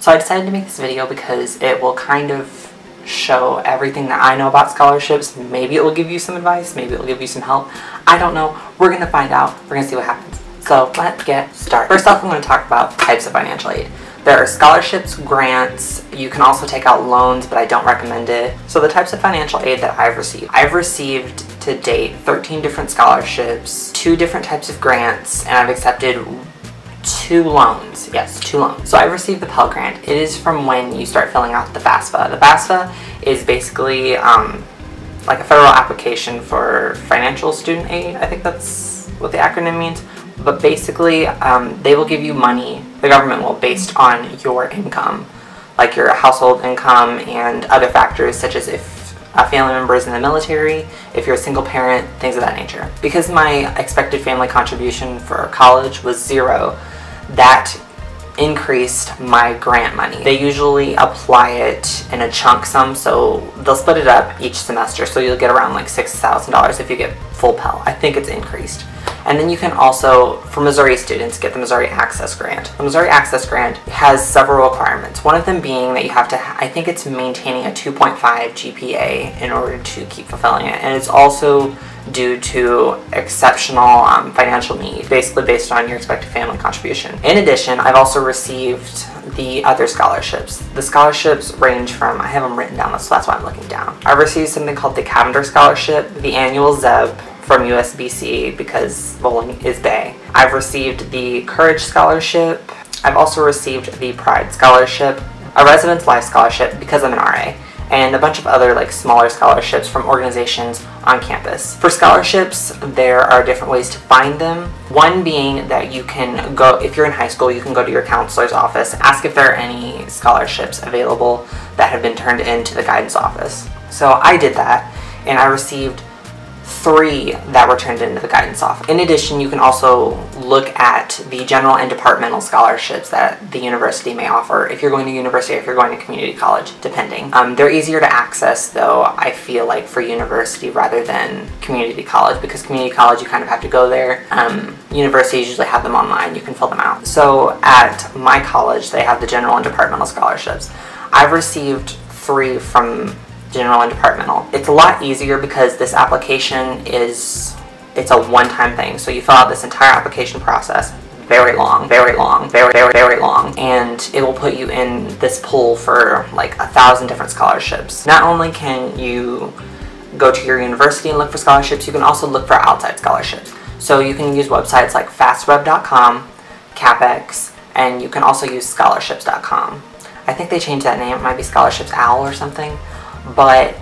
So I decided to make this video because it will kind of show everything that I know about scholarships. Maybe it will give you some advice, maybe it will give you some help. I don't know. We're going to find out. We're going to see what happens. So let's get started. First off, I'm going to talk about types of financial aid. There are scholarships, grants, you can also take out loans, but I don't recommend it. So the types of financial aid that I've received to date 13 different scholarships, 2 different types of grants, and I've accepted 2 loans. Yes, 2 loans. So I've received the Pell Grant. It is from when you start filling out the FAFSA. The FAFSA is basically like a federal application for financial student aid. I think that's what the acronym means. But basically, they will give you money, the government will, based on your income, like your household income and other factors such as if a family member is in the military, if you're a single parent, things of that nature. Because my expected family contribution for college was 0, that increased my grant money. They usually apply it in a chunk sum, so they'll split it up each semester, so you'll get around like $6,000 if you get full Pell. I think it's increased. And then you can also, for Missouri students, get the Missouri Access Grant. The Missouri Access Grant has several requirements. One of them being that you have to, I think it's maintaining a 2.5 GPA in order to keep fulfilling it. And it's also due to exceptional financial need, basically based on your expected family contribution. In addition, I've also received the other scholarships. The scholarships range from, I have them written down, so that's why I'm looking down. I've received something called the Cavender Scholarship, the annual ZEB, from USBC because bowling is Bay. I've received the Courage Scholarship. I've also received the Pride Scholarship, a Residence Life Scholarship because I'm an RA, and a bunch of other like smaller scholarships from organizations on campus. For scholarships, there are different ways to find them. One being that you can go, if you're in high school, you can go to your counselor's office, ask if there are any scholarships available that have been turned into the guidance office. So I did that, and I received 3 that were turned into the guidance office. In addition, you can also look at the general and departmental scholarships that the university may offer if you're going to university or if you're going to community college, depending. They're easier to access, though, I feel like, for university rather than community college, because community college you kind of have to go there. Universities usually have them online, you can fill them out. So at my college, they have the general and departmental scholarships. I've received 3 from general and departmental. It's a lot easier because this application it's a one-time thing. So you fill out this entire application process, very long, very long, very long, and it will put you in this pool for like 1,000 different scholarships. Not only can you go to your university and look for scholarships, you can also look for outside scholarships. So you can use websites like fastweb.com, CapEx, and you can also use scholarships.com. I think they changed that name. It might be Scholarships Owl or something. But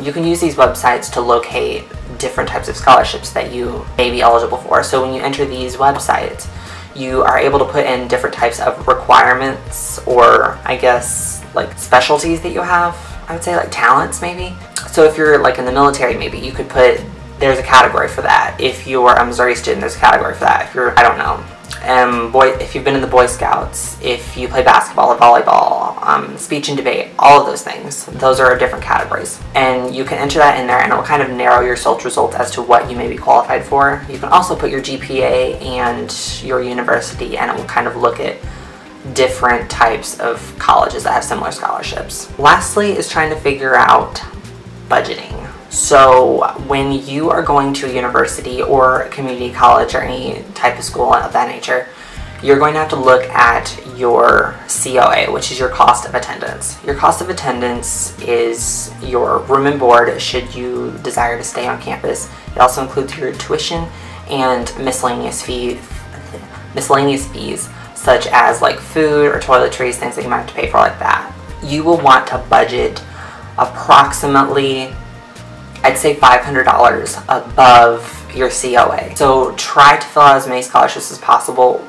you can use these websites to locate different types of scholarships that you may be eligible for. So when you enter these websites, you are able to put in different types of requirements, or I guess like specialties that you have. I would say like talents maybe. So if you're like in the military, maybe you could put, there's a category for that. If you're a Missouri student, there's a category for that. If you're, I don't know, if you've been in the Boy Scouts, if you play basketball or volleyball, speech and debate, all of those things, those are different categories. And you can enter that in there and it will kind of narrow your search results as to what you may be qualified for. You can also put your GPA and your university, and it will kind of look at different types of colleges that have similar scholarships. Lastly is trying to figure out budgeting. So when you are going to a university or a community college or any type of school of that nature, you're going to have to look at your COA, which is your cost of attendance. Your cost of attendance is your room and board should you desire to stay on campus. It also includes your tuition and miscellaneous fees such as like food or toiletries, things that you might have to pay for like that. You will want to budget approximately, I'd say $500 above your COA. So try to fill out as many scholarships as possible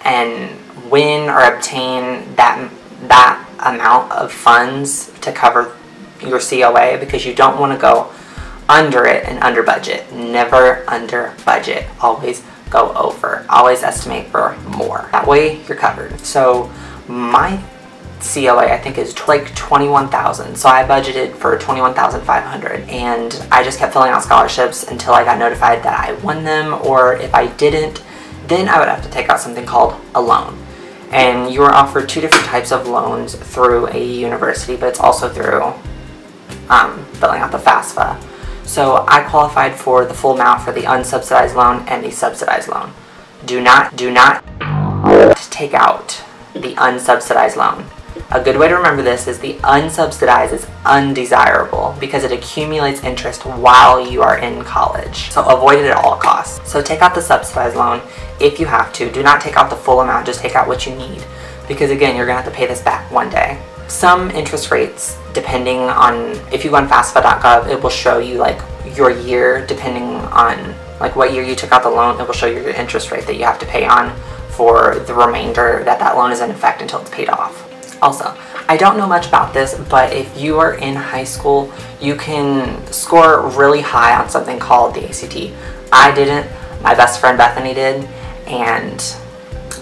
and win or obtain that amount of funds to cover your COA, because you don't want to go under it and under budget. Never under budget. Always go over. Always estimate for more. That way you're covered. So my COA I think is like $21,000, so I budgeted for $21,500, and I just kept filling out scholarships until I got notified that I won them, or if I didn't, then I would have to take out something called a loan. And you are offered 2 different types of loans through a university, but it's also through filling out the FAFSA. So I qualified for the full amount for the unsubsidized loan and the subsidized loan. Do not take out the unsubsidized loan. A good way to remember this is the unsubsidized is undesirable because it accumulates interest while you are in college. So avoid it at all costs. So take out the subsidized loan if you have to. Do not take out the full amount, just take out what you need. Because again, you're gonna have to pay this back one day. Some interest rates, depending on, if you go on FAFSA.gov, it will show you like your year, depending on like what year you took out the loan, it will show you your interest rate that you have to pay on for the remainder that loan is in effect until it's paid off. Also, I don't know much about this, but if you are in high school, you can score really high on something called the ACT. I didn't, my best friend Bethany did, and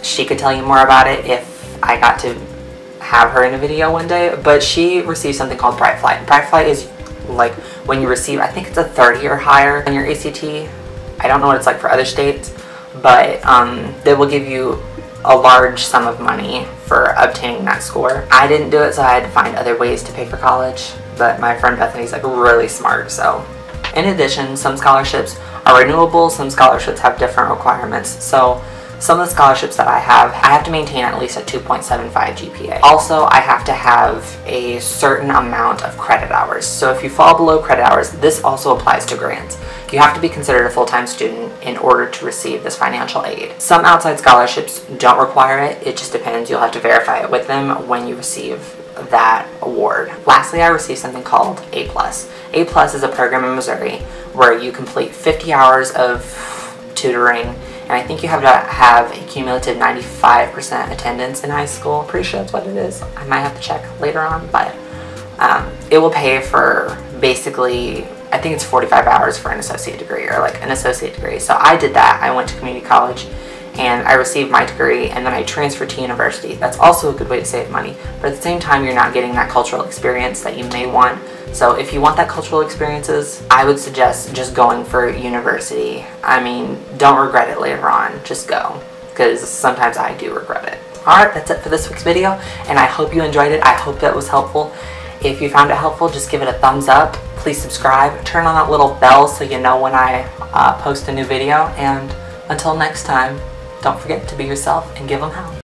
she could tell you more about it if I got to have her in a video one day, but she received something called Bright Flight. Bright Flight is like when you receive, I think it's a 30 or higher on your ACT. I don't know what it's like for other states, but they will give you a large sum of money for obtaining that score. I didn't do it, so I had to find other ways to pay for college, but my friend Bethany's like really smart, so. In addition, some scholarships are renewable, some scholarships have different requirements. So some of the scholarships that I have to maintain at least a 2.75 GPA. Also, I have to have a certain amount of credit hours. So if you fall below credit hours, this also applies to grants. You have to be considered a full-time student in order to receive this financial aid. Some outside scholarships don't require it. It just depends. You'll have to verify it with them when you receive that award. Lastly, I received something called A+. A+ is a program in Missouri where you complete 50 hours of tutoring, and I think you have to have a cumulative 95% attendance in high school. Pretty sure that's what it is. I might have to check later on, but it will pay for basically, I think it's 45 hours for an associate degree, or like an associate degree. So I did that. I went to community college and I received my degree, and then I transferred to university. That's also a good way to save money, but at the same time, you're not getting that cultural experience that you may want. So if you want that cultural experiences, I would suggest just going for university. I mean, don't regret it later on. Just go, because sometimes I do regret it. Alright, that's it for this week's video, and I hope you enjoyed it. I hope that was helpful. If you found it helpful, just give it a thumbs up. Please subscribe. Turn on that little bell so you know when I post a new video. And until next time, don't forget to be yourself and give them hell.